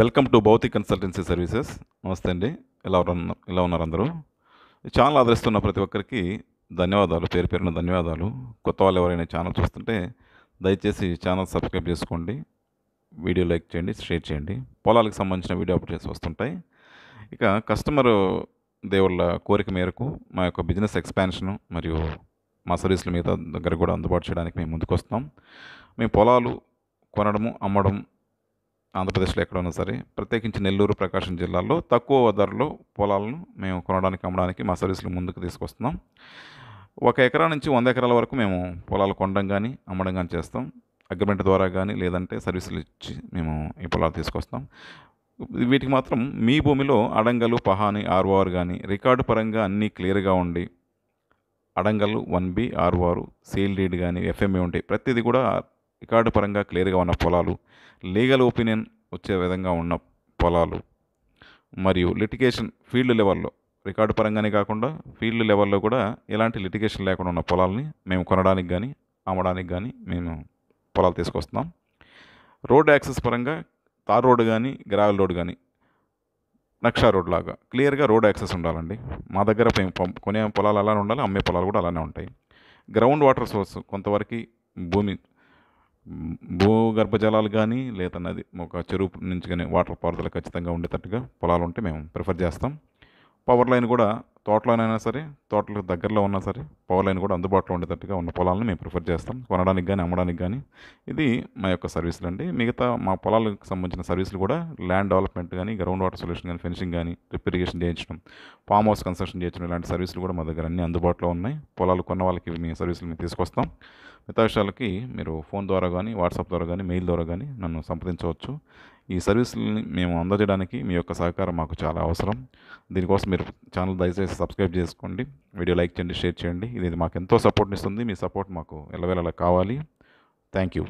Welcome to Bhautik consultancy services. నమస్తే అండి. ఎలా ఉన్నారు అందరూ? ఈ ఛానల్ ఆదరిస్తున్న ప్రతి ఒక్కరికి ధన్యవాదాలు. పేరు పేరున ధన్యవాదాలు. కొత్త వాళ్ళు ఎవరైనా ఛానల్ చూస్తుంటే దయచేసి ఛానల్ సబ్స్క్రైబ్ చేసుకోండి, వీడియో లైక్ చేయండి, షేర్ చేయండి. పొలాలకు సంబంధించిన వీడియో అప్డేట్స్ వస్తుంటాయి. ఇక కస్టమర్ దేవుళ్ళ కోరిక మేరకు మా యొక్క బిజినెస్ ఎక్స్పాన్షను మరియు మా సర్వీసుల మీద దగ్గర కూడా అందుబాటు చేయడానికి మేము ముందుకు వస్తున్నాం. మేము పొలాలు కొనడము, అమ్మడం ఆంధ్రప్రదేశ్లో ఎక్కడ ఉన్నా సరే, ప్రత్యేకించి నెల్లూరు, ప్రకాశం జిల్లాల్లో తక్కువ ధరలో పొలాలను మేము కొనడానికి, అమ్మడానికి మా సర్వీసులు ముందుకు తీసుకొస్తున్నాం. 1 ఎకరా నుంచి 100 ఎకరాల వరకు మేము పొలాలు కొనడం కానీ, అమ్మడం కానీ చేస్తాం. అగ్రిమెంట్ ద్వారా కానీ, లేదంటే సర్వీసులు ఇచ్చి మేము ఈ పొలాలు తీసుకొస్తాం. వీటికి మాత్రం మీ భూమిలో అడంగలు, పహాని, ఆర్ఓఆర్ కానీ రికార్డు పరంగా అన్నీ క్లియర్గా ఉండి, అడంగలు 1B, ఆర్ఓఆర్, సేల్ డీడ్ కానీ, ఎఫ్ఎంఏ ఉంటాయి. ప్రతిదీ కూడా రికార్డు పరంగా క్లియర్గా ఉన్న పొలాలు, లీగల్ ఒపీనియన్ వచ్చే విధంగా ఉన్న పొలాలు, మరియు లిటిగేషన్ ఫీల్డ్ లెవెల్లో రికార్డు పరంగానే కాకుండా ఫీల్డ్ లెవెల్లో కూడా ఎలాంటి లిటిగేషన్ లేకుండా ఉన్న పొలాలని మేము కొనడానికి కానీ, అమ్మడానికి కానీ మేము పొలాలు తీసుకొస్తున్నాం. రోడ్ యాక్సెస్ పరంగా తార్ రోడ్డు కానీ, గ్రావెల్ రోడ్ కానీ, నక్షా రోడ్ లాగా క్లియర్గా రోడ్ యాక్సెస్ ఉండాలండి. మా దగ్గర కొనే పొలాలు అలానే ఉండాలి, అమ్మే పొలాలు కూడా అలానే ఉంటాయి. గ్రౌండ్ వాటర్ సోర్స్ కొంతవరకు భూగర్భ జలాలు కానీ, లేదా నది ఒక చెరువు నుంచి కానీ వాటర్ పారుదల ఖచ్చితంగా ఉండేటట్టుగా పొలాలు ఉంటే మేము ప్రిఫర్ చేస్తాం. పవర్ లైన్ కూడా తోటలోనైనా సరే, తోటలకు దగ్గరలో ఉన్నా సరే పవర్ లైన్ కూడా అందుబాటులో ఉండేటట్టుగా ఉన్న పొలాలను మేము ప్రిఫర్ చేస్తాం, కొనడానికి కానీ, అమ్మడానికి కానీ. ఇది మా యొక్క సర్వీసులు అండి. మిగతా మా పొలాలకు సంబంధించిన సర్వీసులు కూడా ల్యాండ్ డెవలప్మెంట్ కానీ, గ్రౌండ్ వాటర్ సొల్యూషన్ కానీ, ఫెన్సింగ్ కానీ, డ్రిప్ ఇరిగేషన్ చేయించడం, ఫామ్ హౌస్ కన్స్ట్రక్షన్ చేయించడం, ఇలాంటి సర్వీసులు కూడా మా దగ్గర అన్నీ అందుబాటులో ఉన్నాయి. పొలాలు కొన్న వాళ్ళకి మీ సర్వీసులు మేము తీసుకొస్తాం. మిగతా విషయాలకి మీరు ఫోన్ ద్వారా కానీ, వాట్సాప్ ద్వారా కానీ, మెయిల్ ద్వారా కానీ నన్ను సంప్రదించవచ్చు. ఈ సర్వీసులని మేము అందజేయడానికి మీ యొక్క సహకారం మాకు చాలా అవసరం. దీనికోసం మీరు ఛానల్ దయచేసి సబ్స్క్రైబ్ చేసుకోండి, వీడియో లైక్ చేయండి, షేర్ చేయండి. ఇది మాకు ఎంతో సపోర్ట్ని ఇస్తుంది. మీ సపోర్ట్ మాకు ఎల్లవేళలా కావాలి. Thank you.